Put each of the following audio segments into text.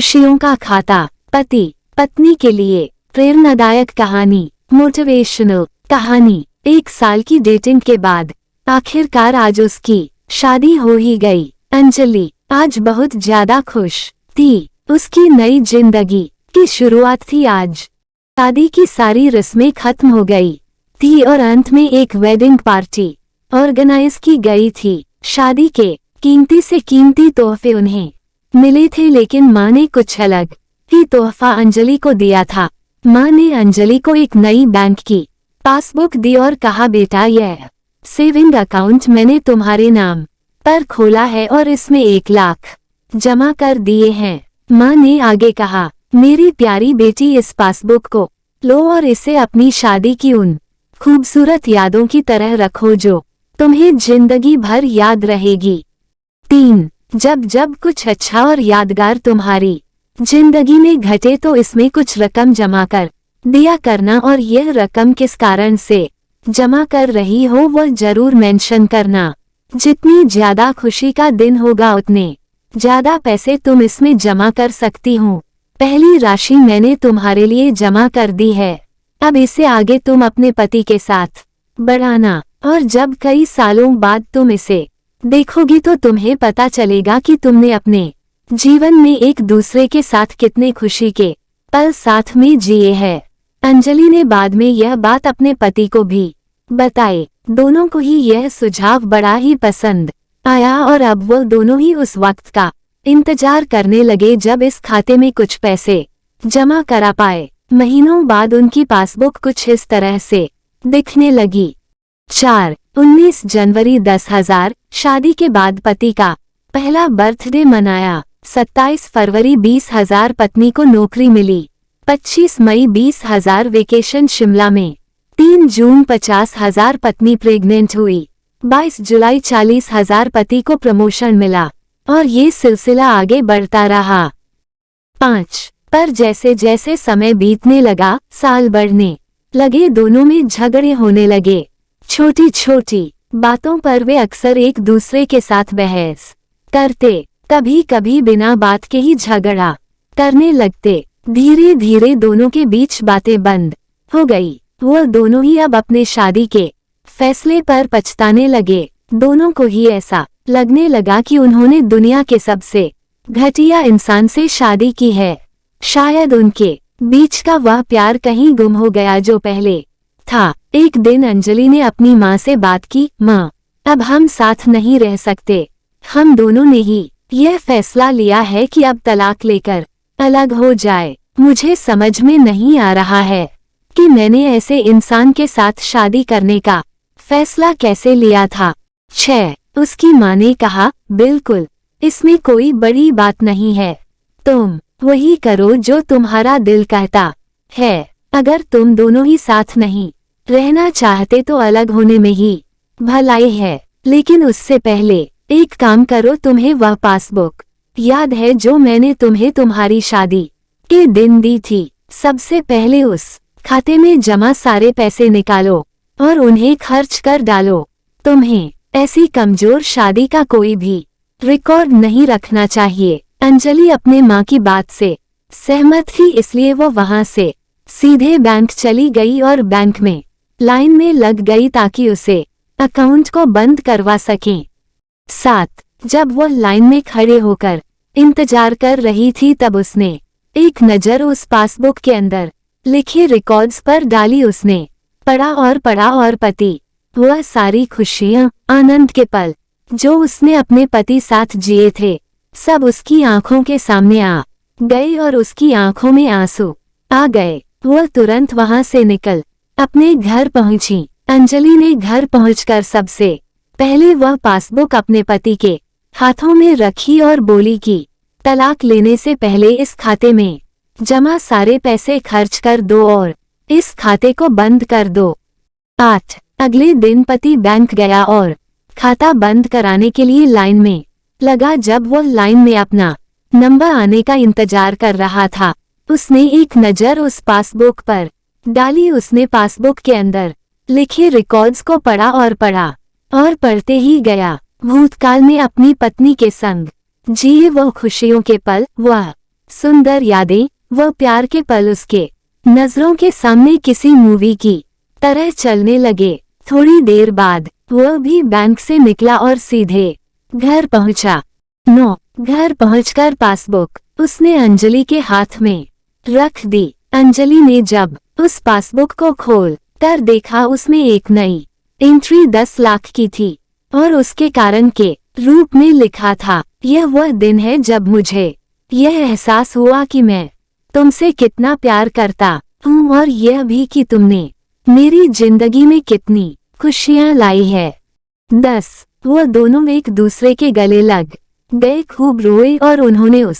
खुशियों का खाता, पति पत्नी के लिए प्रेरणादायक कहानी, मोटिवेशनल कहानी। 1 साल की डेटिंग के बाद आखिरकार आज उसकी शादी हो ही गई। अंजलि आज बहुत ज्यादा खुश थी। उसकी नई जिंदगी की शुरुआत थी आज। शादी की सारी रस्में खत्म हो गई थी और अंत में एक वेडिंग पार्टी ऑर्गेनाइज की गई थी। शादी के कीमती से कीमती तोहफे उन्हें मिले थे, लेकिन माँ ने कुछ अलग ही तोहफा अंजलि को दिया था। माँ ने अंजलि को एक नई बैंक की पासबुक दी और कहा, बेटा यह सेविंग अकाउंट मैंने तुम्हारे नाम पर खोला है और इसमें 1 लाख जमा कर दिए हैं। माँ ने आगे कहा, मेरी प्यारी बेटी, इस पासबुक को लो और इसे अपनी शादी की उन खूबसूरत यादों की तरह रखो जो तुम्हें जिंदगी भर याद रहेगी। 3. जब जब कुछ अच्छा और यादगार तुम्हारी जिंदगी में घटे तो इसमें कुछ रकम जमा कर दिया करना, और यह रकम किस कारण से जमा कर रही हो वह जरूर मेंशन करना। जितनी ज्यादा खुशी का दिन होगा उतने ज्यादा पैसे तुम इसमें जमा कर सकती हो। पहली राशि मैंने तुम्हारे लिए जमा कर दी है, अब इसे आगे तुम अपने पति के साथ बढ़ाना, और जब कई सालों बाद तुम इसे देखोगी तो तुम्हें पता चलेगा कि तुमने अपने जीवन में एक दूसरे के साथ कितने खुशी के पल साथ में जिए हैं। अंजलि ने बाद में यह बात अपने पति को भी बताई। दोनों को ही यह सुझाव बड़ा ही पसंद आया और अब वो दोनों ही उस वक्त का इंतजार करने लगे जब इस खाते में कुछ पैसे जमा करा पाए। महीनों बाद उनकी पासबुक कुछ इस तरह से दिखने लगी। 4. 19 जनवरी 10,000 शादी के बाद पति का पहला बर्थडे मनाया। 27 फरवरी 20,000 पत्नी को नौकरी मिली। 25 मई 20,000 वेकेशन शिमला में। 3 जून 50,000 पत्नी प्रेग्नेंट हुई। 22 जुलाई 40,000 पति को प्रमोशन मिला, और ये सिलसिला आगे बढ़ता रहा। 5. पर जैसे जैसे समय बीतने लगा, साल बढ़ने लगे, दोनों में झगड़े होने लगे। छोटी छोटी बातों पर वे अक्सर एक दूसरे के साथ बहस करते, कभी कभी बिना बात के ही झगड़ा करने लगते। धीरे धीरे दोनों के बीच बातें बंद हो गई। वह दोनों ही अब अपने शादी के फैसले पर पछताने लगे। दोनों को ही ऐसा लगने लगा कि उन्होंने दुनिया के सबसे घटिया इंसान से शादी की है। शायद उनके बीच का वह प्यार कहीं गुम हो गया जो पहले था। एक दिन अंजलि ने अपनी माँ से बात की, माँ, अब हम साथ नहीं रह सकते। हम दोनों ने ही यह फैसला लिया है कि अब तलाक लेकर अलग हो जाए। मुझे समझ में नहीं आ रहा है कि मैंने ऐसे इंसान के साथ शादी करने का फैसला कैसे लिया था। 6. उसकी माँ ने कहा, बिल्कुल, इसमें कोई बड़ी बात नहीं है। तुम वही करो जो तुम्हारा दिल कहता है। अगर तुम दोनों ही साथ नहीं रहना चाहते तो अलग होने में ही भलाई है, लेकिन उससे पहले एक काम करो, तुम्हें वह पासबुक याद है जो मैंने तुम्हें तुम्हारी शादी के दिन दी थी? सबसे पहले उस खाते में जमा सारे पैसे निकालो और उन्हें खर्च कर डालो। तुम्हें ऐसी कमजोर शादी का कोई भी रिकॉर्ड नहीं रखना चाहिए। अंजलि अपने माँ की बात से सहमत थी, इसलिए वो वहां से सीधे बैंक चली गई और बैंक में लाइन में लग गई ताकि उसे अकाउंट को बंद करवा सकें। 7. जब वह लाइन में खड़े होकर इंतजार कर रही थी तब उसने एक नज़र उस पासबुक के अंदर लिखे रिकॉर्ड्स पर डाली। उसने पढ़ा और पति, वह सारी खुशियां, आनंद के पल जो उसने अपने पति साथ जिए थे, सब उसकी आंखों के सामने आ गए और उसकी आंखों में आंसू आ गए। वह तुरंत वहां से निकल अपने घर पहुंची। अंजलि ने घर पहुंचकर सबसे पहले वह पासबुक अपने पति के हाथों में रखी और बोली कि तलाक लेने से पहले इस खाते में जमा सारे पैसे खर्च कर दो और इस खाते को बंद कर दो। 8. अगले दिन पति बैंक गया और खाता बंद कराने के लिए लाइन में लगा। जब वह लाइन में अपना नंबर आने का इंतजार कर रहा था, उसने एक नज़र उस पासबुक पर डाली। उसने पासबुक के अंदर लिखे रिकॉर्ड्स को पढ़ा और पढ़ते ही गया। भूतकाल में अपनी पत्नी के संग जिए वो खुशियों के पल, वह सुंदर यादें, वह प्यार के पल उसके नजरों के सामने किसी मूवी की तरह चलने लगे। थोड़ी देर बाद वह भी बैंक से निकला और सीधे घर पहुंचा। घर पहुंचकर पासबुक उसने अंजलि के हाथ में रख दी। अंजलि ने जब उस पासबुक को खोल कर देखा, उसमें एक नई एंट्री 10 लाख की थी और उसके कारण के रूप में लिखा था, यह वह दिन है जब मुझे यह एहसास हुआ कि मैं तुमसे कितना प्यार करता हूँ और यह भी कि तुमने मेरी जिंदगी में कितनी खुशियाँ लाई है। 10 वह दोनों एक दूसरे के गले लग गए, खूब रोए और उन्होंने उस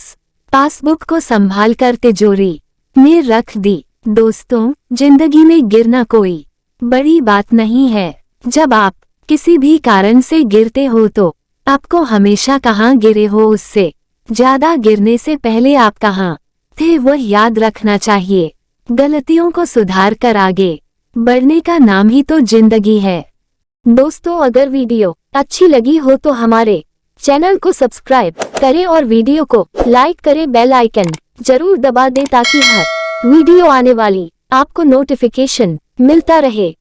पासबुक को संभाल कर तिजोरी में रख दी। दोस्तों, जिंदगी में गिरना कोई बड़ी बात नहीं है। जब आप किसी भी कारण से गिरते हो तो आपको हमेशा कहाँ गिरे हो उससे ज्यादा गिरने से पहले आप कहाँ थे वह याद रखना चाहिए। गलतियों को सुधार कर आगे बढ़ने का नाम ही तो जिंदगी है। दोस्तों, अगर वीडियो अच्छी लगी हो तो हमारे चैनल को सब्सक्राइब करें और वीडियो को लाइक करें। बेल आइकन जरूर दबा दें ताकि हर वीडियो आने वाली आपको नोटिफिकेशन मिलता रहे।